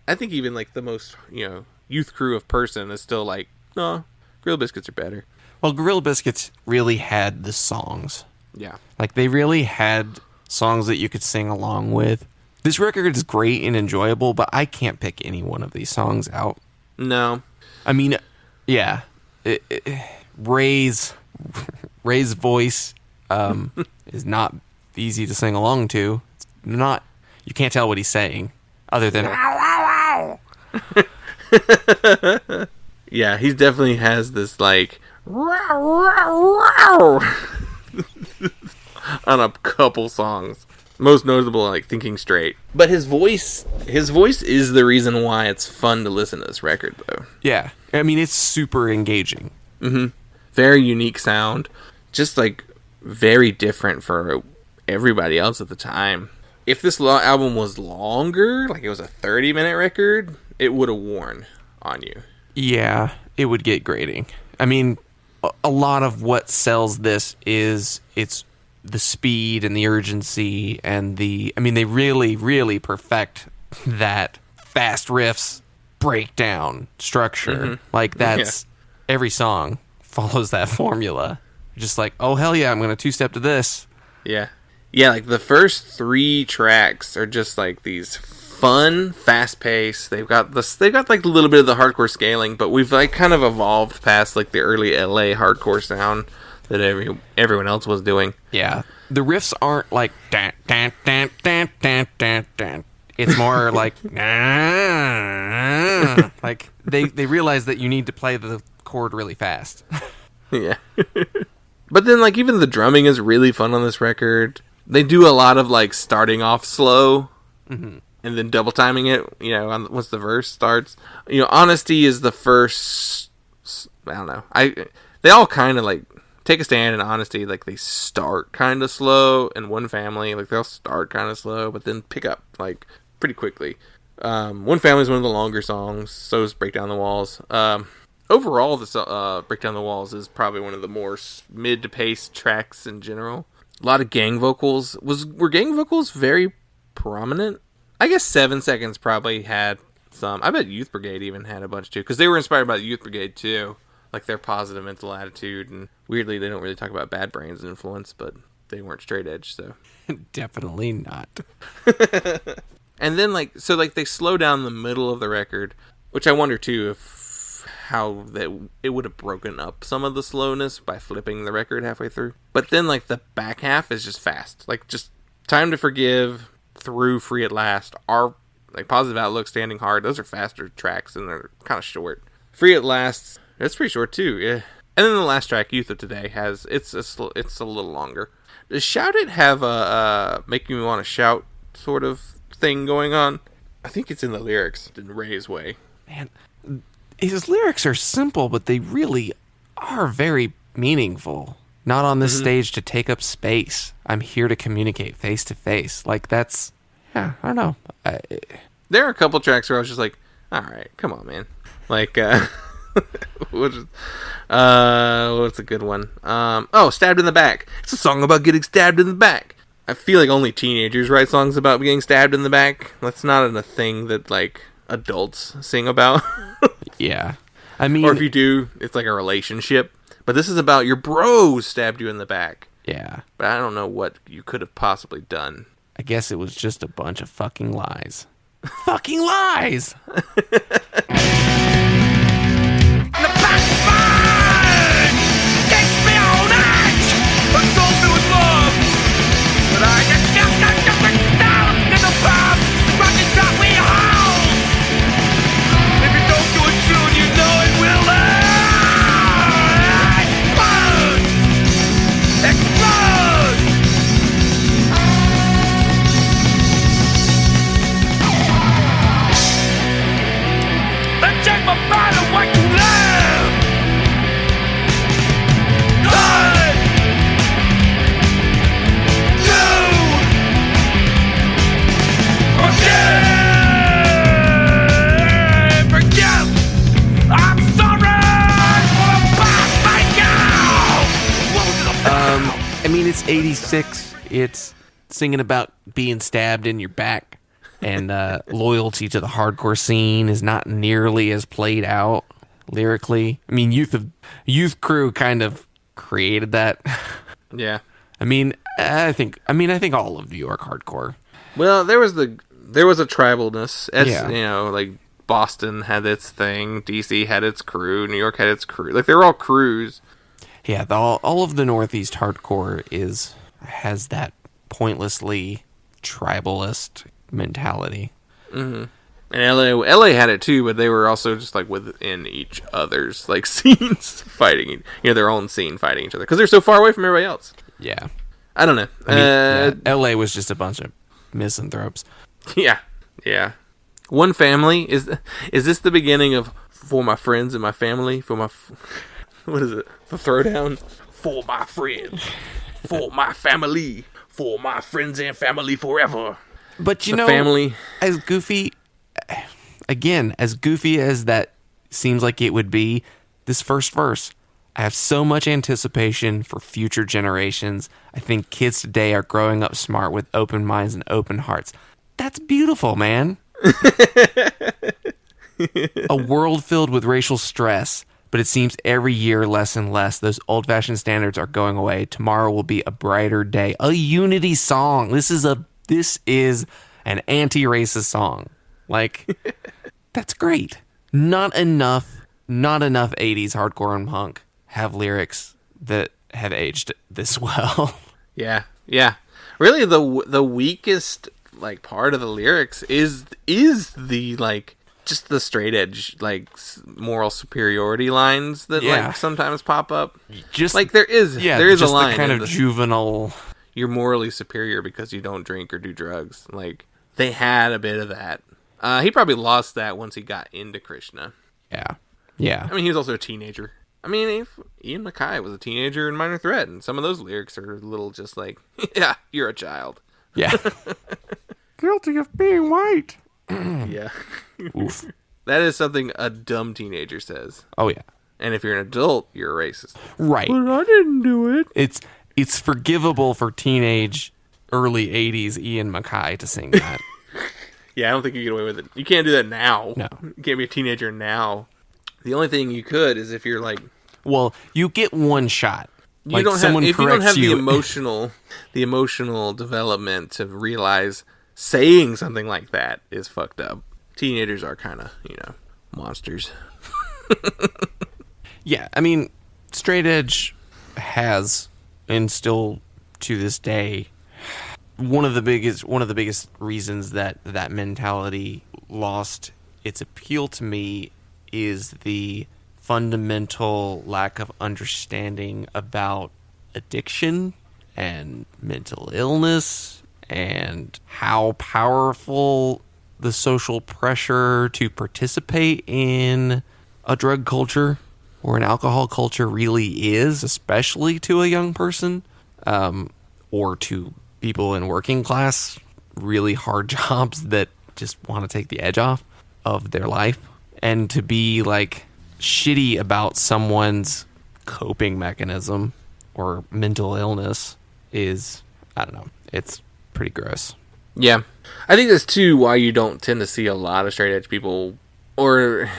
I think even, like, the most, you know, youth crew of person is still like, no, Gorilla Biscuits are better. Well, Gorilla Biscuits really had the songs. Yeah. Like, they really had songs that you could sing along with. This record is great and enjoyable, but I can't pick any one of these songs out. No. I mean, yeah. Ray's voice is not easy to sing along to. It's not, you can't tell what he's saying other than ow, ow, ow. Yeah, he definitely has this, like, on a couple songs. Most notable, like, Thinking Straight. But his voice is the reason why it's fun to listen to this record, though. Yeah. I mean, it's super engaging. Mm-hmm. Very unique sound. Just, like, very different for everybody else at the time. If this album was longer, like it was a 30-minute record, it would have worn on you. Yeah, it would get grating. I mean, a lot of what sells this is it's the speed and the urgency and they really, really perfect that fast riffs breakdown structure. Like that's every song follows that formula. Just like, oh hell yeah, I'm gonna two-step to this. Yeah. Yeah, like the first 3 tracks are just like these fun, fast-paced. They've got like a little bit of the hardcore scaling, but we've like kind of evolved past like the early LA hardcore sound that everyone else was doing. Yeah. The riffs aren't like dan, dan, dan, dan, dan, dan, dan. It's more like like they realize that you need to play the chord really fast. Yeah. But then like even the drumming is really fun on this record. They do a lot of like starting off slow and then double timing it, you know, once the verse starts. You know, Honesty is the first, I don't know. They all kind of like Take a Stand and Honesty, like they start kind of slow, and One Family, like they'll start kind of slow, but then pick up like pretty quickly. One Family is one of the longer songs, so is Break Down the Walls. Overall, the Break Down the Walls is probably one of the more mid to pace tracks in general. A lot of gang vocals. Were gang vocals very prominent? I guess 7 Seconds probably had some. I bet Youth Brigade even had a bunch too, because they were inspired by Youth Brigade too. Like their positive mental attitude, and weirdly they don't really talk about Bad Brains influence, but they weren't straight edge, so. Definitely not. And then they slow down the middle of the record, which I wonder too if how that it would have broken up some of the slowness by flipping the record halfway through. But then like the back half is just fast. Like just Time to Forgive through Free at Last are like Positive Outlook, Standing Hard. Those are faster tracks and they're kind of short. Free at Last, it's pretty short too. Yeah. And then the last track, Youth of Today, it's a little longer. Does Shout It have a make me want to shout sort of thing going on? I think it's in the lyrics in Ray's way. Man, his lyrics are simple, but they really are very meaningful. Not on this stage to take up space. I'm here to communicate face to face. Like that's, yeah, I don't know. There are a couple tracks where I was just like, all right, come on, man. Like, what's a good one? Stabbed in the Back. It's a song about getting stabbed in the back. I feel like only teenagers write songs about getting stabbed in the back. That's not a thing that like adults sing about. Yeah, I mean, or if you do, it's like a relationship. But this is about your bro stabbed you in the back. Yeah, but I don't know what you could have possibly done. I guess it was just a bunch of fucking lies. Fucking lies. I mean, it's 86. It's singing about being stabbed in your back, and loyalty to the hardcore scene is not nearly as played out lyrically. I mean, Youth Crew kind of created that. Yeah. I think all of New York hardcore. Well, there was a tribalness. Yeah. You know, like Boston had its thing, DC had its crew, New York had its crew. Like they were all crews. Yeah, all of the Northeast hardcore has that pointlessly tribalist mentality. Mm-hmm. And LA had it too, but they were also just like within each other's like scenes fighting, their own scene fighting each other because they're so far away from everybody else. Yeah, I don't know. LA was just a bunch of misanthropes. Yeah. One Family is this the beginning of For My Friends and My Family? For my what is it? The Throwdown? For my friends, for my family, for my friends and family forever. But family, as goofy as that seems like it would be, this first verse, I have so much anticipation for future generations. I think kids today are growing up smart with open minds and open hearts. That's beautiful, man. A world filled with racial stress, but it seems every year less and less. Those old-fashioned standards are going away. Tomorrow will be a brighter day. A unity song. This is an anti-racist song. Like, that's great. Not enough 80s hardcore and punk have lyrics that have aged this well. Yeah. Really, the weakest like part of the lyrics is the like just the straight edge like moral superiority lines that like sometimes pop up. Just like there is a line the kind of juvenile. You're morally superior because you don't drink or do drugs. Like they had a bit of that. He probably lost that once he got into Krishna. Yeah. I mean, he was also a teenager. I mean, Ian MacKaye was a teenager in Minor Threat, and some of those lyrics are a little just like, yeah, you're a child. Yeah. Guilty of being white. Yeah. Oof. That is something a dumb teenager says. Oh, yeah. And if you're an adult, you're a racist. Right. But I didn't do it. It's forgivable for teenage, early 80s Ian MacKaye to sing that. Yeah, I don't think you get away with it. You can't do that now. No. You can't be a teenager now. The only thing you could is if you're like... Well, you get one shot. If you don't have the emotional development to realize saying something like that is fucked up. Teenagers are kind of, monsters. Yeah, I mean, straight edge has, and still to this day, one of the biggest reasons that mentality lost its appeal to me is the fundamental lack of understanding about addiction and mental illness and how powerful the social pressure to participate in a drug culture or an alcohol culture really is, especially to a young person, or to people in working class, really hard jobs that just want to take the edge off of their life. And to be like shitty about someone's coping mechanism or mental illness is, I don't know, it's pretty gross. Yeah. I think that's too why you don't tend to see a lot of straight edge people, or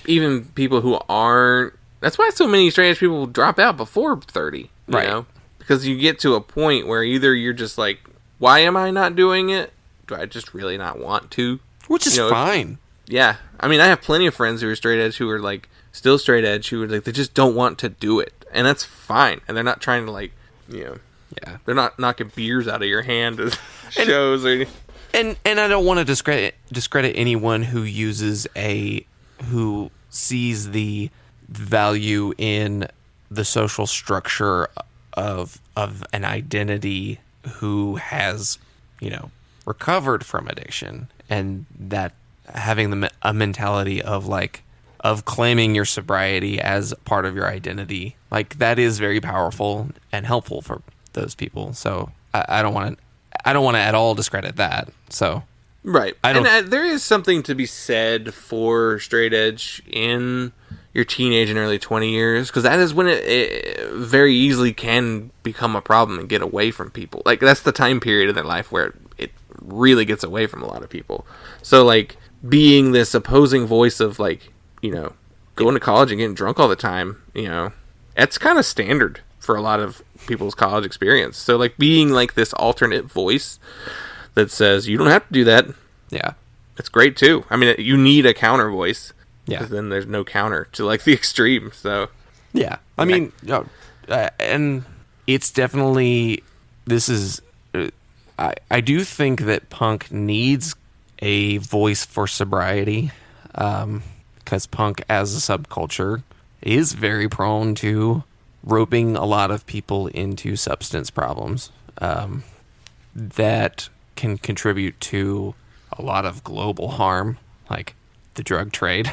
even people who aren't. That's why so many straight edge people drop out before 30, you know? Because you get to a point where either you're just like, why am I not doing it? Do I just really not want to? Which is fine. Yeah. I mean, I have plenty of friends who are straight edge who are like still straight edge who are like, they just don't want to do it. And that's fine. And they're not trying to like, they're not knocking beers out of your hand at shows or anything. And I don't want to discredit anyone who who sees the value in the social structure of an identity, who has, recovered from addiction, and that having a mentality of claiming your sobriety as part of your identity, like that is very powerful and helpful for those people. So I don't want to at all discredit that. So right, and there is something to be said for straight edge in your teenage and early 20 years, because that is when it very easily can become a problem and get away from people. Like that's the time period in their life where it really gets away from a lot of people. So like being this opposing voice of like, going to college and getting drunk all the time, that's kind of standard for a lot of people's college experience. So like being like this alternate voice that says you don't have to do that. Yeah. It's great too. I mean, you need a counter voice. Yeah. Because then there's no counter to like the extreme. So yeah. I mean, and it's definitely, I do think that punk needs a voice for sobriety, because punk as a subculture is very prone to roping a lot of people into substance problems that can contribute to a lot of global harm, like the drug trade,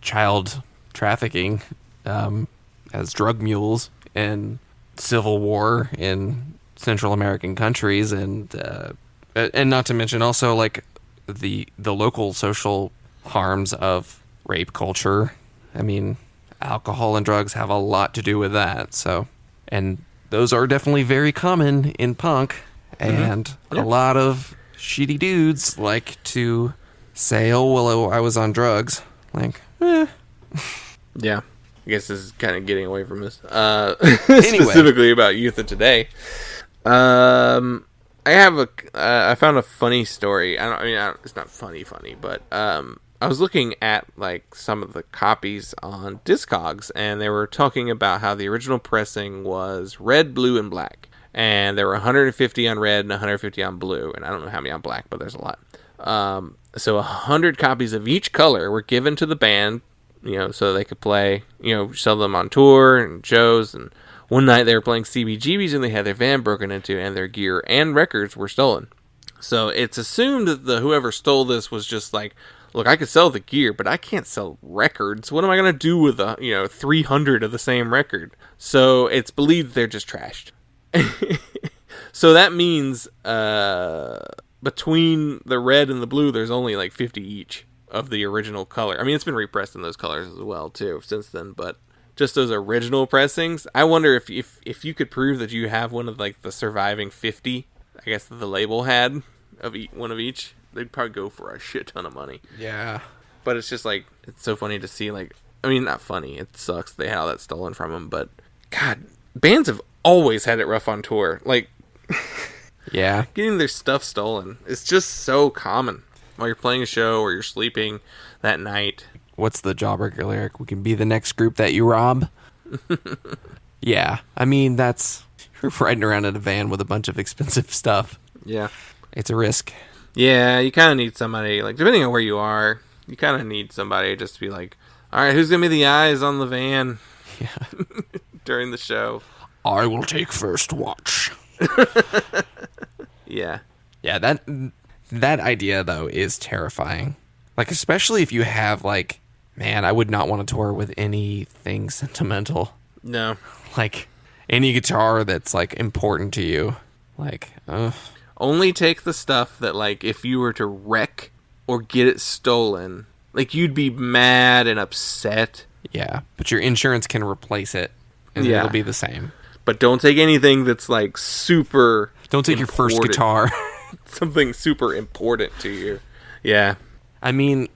child trafficking as drug mules, and civil war in Central American countries, and not to mention also like the local social harms of rape culture. I mean, alcohol and drugs have a lot to do with that. So, and those are definitely very common in punk, and a lot of shitty dudes like to say, oh, well, I was on drugs. Like, Yeah. I guess this is kind of getting away from this. Anyway. Specifically about youth of today. I found a funny story. It's not funny, but I was looking at like some of the copies on Discogs, and they were talking about how the original pressing was red, blue, and black, and there were 150 on red and 150 on blue, and I don't know how many on black, but there's a lot. So 100 copies of each color were given to the band, so they could play, sell them on tour and shows. And one night they were playing CBGBs and they had their van broken into and their gear and records were stolen. So it's assumed that whoever stole this was just like, look, I could sell the gear, but I can't sell records. What am I going to do with 300 of the same record? So it's believed they're just trashed. So that means between the red and the blue, there's only like 50 each of the original color. I mean, it's been repressed in those colors as well too since then, but just those original pressings. I wonder if you could prove that you have one of like the surviving 50, I guess that the label had of one of each, they'd probably go for a shit ton of money. yeah. But it's just like, it's so funny to see, like, I mean, not funny, it sucks they had all that stolen from them, but God, bands have always had it rough on tour. Like, Yeah. getting their stuff stolen is just so common while you're playing a show or you're sleeping that night. What's the Jawbreaker lyric? We can be the next group that you rob. Yeah. I mean, that's riding around in a van with a bunch of expensive stuff. Yeah. It's a risk. Yeah, you kind of need somebody, like, depending on where you are, you kind of need somebody just to be like, all right, who's going to be the eyes on the van Yeah. during the show? I will take first watch. Yeah. Yeah, that idea, though, is terrifying. Like, especially if you have, like, man, I would not want to tour with anything sentimental. No. Like, any guitar that's, like, important to you. Like, Only take the stuff that, like, if you were to wreck or get it stolen, like, you'd be mad and upset. yeah. But your insurance can replace it, and Yeah. it'll be the same. But don't take anything that's, like, super Don't take your first important. guitar. Something super important to you. Yeah. I mean,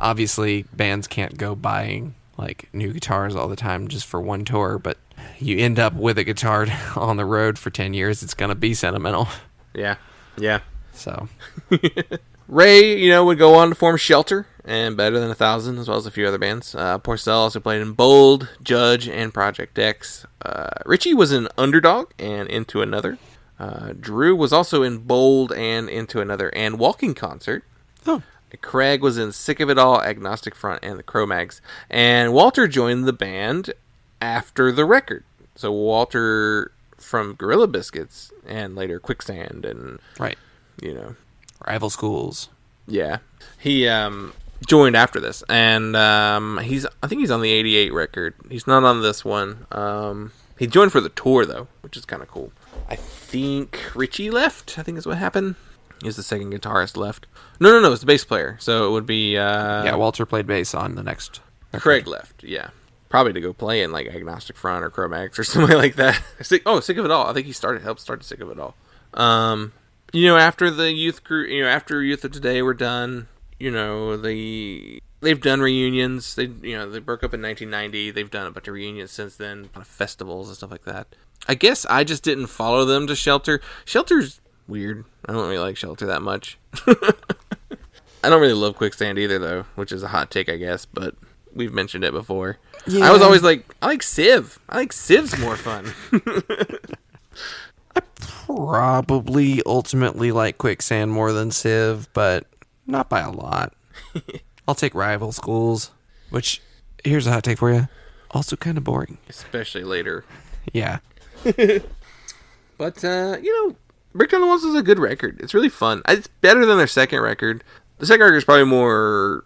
obviously bands can't go buying like new guitars all the time just for one tour, but you end up with a guitar on the road for 10 years, it's going to be sentimental. Yeah. Yeah. So, Ray, would go on to form Shelter and Better Than 1,000, as well as a few other bands. Porcel also played in Bold, Judge, and Project X. Richie was in Underdog and Into Another. Drew was also in Bold and Into Another and Walking Concert. Oh. Craig was in Sick of It All, Agnostic Front, and the Cro-Mags. And Walter joined the band after the record. So Walter from Gorilla Biscuits and later Quicksand and, right. Rival Schools. Yeah. He joined after this. And I think he's on the 88 record. He's not on this one. He joined for the tour, though, which is kind of cool. I think Richie left, I think is what happened. He's the second guitarist left. No, it's the bass player. So it would be... yeah, Walter played bass on the next record. Craig left, yeah. Probably to go play in, like, Agnostic Front or Cro-Mags or something like that. Sick of It All. I think he helped start Sick of It All. After the youth crew... after Youth of Today were done, they've done reunions. They broke up in 1990. They've done a bunch of reunions since then, festivals and stuff like that. I guess I just didn't follow them to Shelter. Shelter's weird. I don't really like Shelter that much. I don't really love Quicksand either, though, which is a hot take, I guess, but we've mentioned it before. Yeah. I was always like, I like Civ. I like Civ's more fun. I probably ultimately like Quicksand more than Civ, but not by a lot. I'll take Rival Schools, which, here's a hot take for you, also kind of boring. Especially later. Yeah. But, Brick on the Walls is a good record. It's really fun. It's better than their second record. The second record is probably more,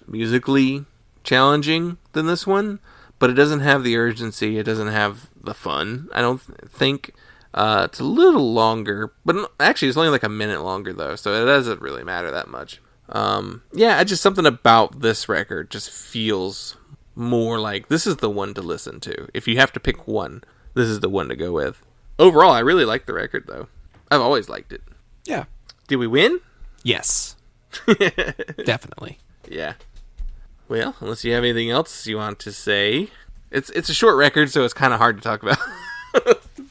musically challenging than this one, but it doesn't have the urgency. It doesn't have the fun, I don't think. It's a little longer, but actually it's only like a minute longer, though, so it doesn't really matter that much. Just something about this record just feels more like this is the one to listen to. If you have to pick one, this is the one to go with. Overall, I really like the record, though. I've always liked it. Yeah. Did we win? Yes. Definitely. Yeah. Well, unless you have anything else you want to say. It's a short record, so it's kind of hard to talk about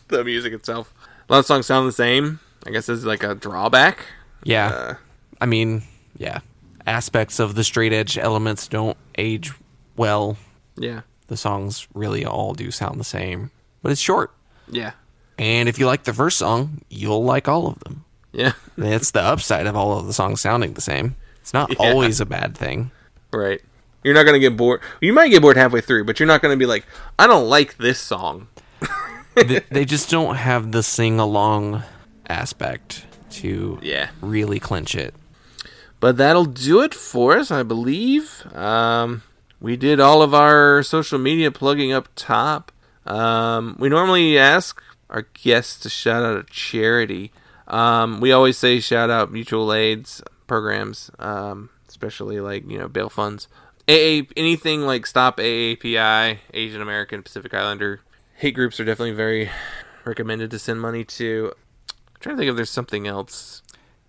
the music itself. A lot of songs sound the same. I guess this is like a drawback. Yeah. I mean, yeah. Aspects of the straight edge elements don't age well. Yeah. The songs really all do sound the same. But it's short. Yeah. And if you like the first song, you'll like all of them. Yeah. It's the upside of all of the songs sounding the same. It's not always a bad thing. Right. You're not going to get bored. You might get bored halfway through, but you're not going to be like, I don't like this song. They just don't have the sing-along aspect to really clinch it. But that'll do it for us, I believe. We did all of our social media plugging up top. We normally ask our guests to shout out a charity. We always say shout out mutual aids programs, especially like, bail funds. Anything like Stop AAPI, Asian American Pacific Islander. Hate groups are definitely very recommended to send money to. I'm trying to think if there's something else.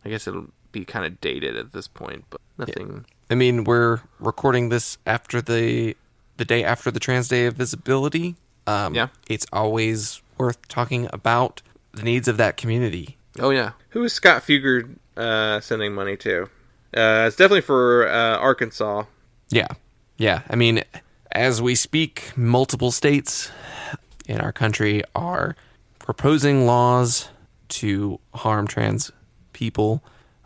I guess it'll be kind of dated at this point, but nothing. I mean, we're recording this after the day after the Trans Day of Visibility. It's always worth talking about the needs of that community. Oh, yeah. Who is Scott Fugard sending money to? It's definitely for Arkansas. Yeah. I mean, as we speak, multiple states in our country are proposing laws to harm trans people,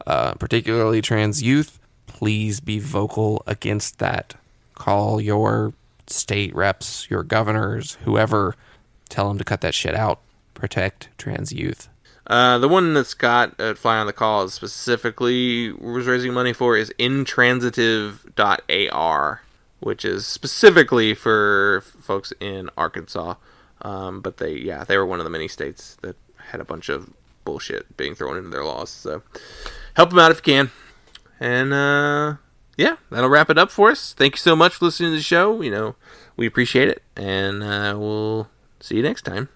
particularly trans youth. Please be vocal against that. Call your state reps, your governors, whoever. Tell them to cut that shit out. Protect trans youth. The one that Scott at Fly on the Call specifically was raising money for is intransitive.ar, which is specifically for folks in Arkansas. But they were one of the many states that had a bunch of bullshit being thrown into their laws. So help them out if you can. And that'll wrap it up for us. Thank you so much for listening to the show. We appreciate it. And we'll see you next time.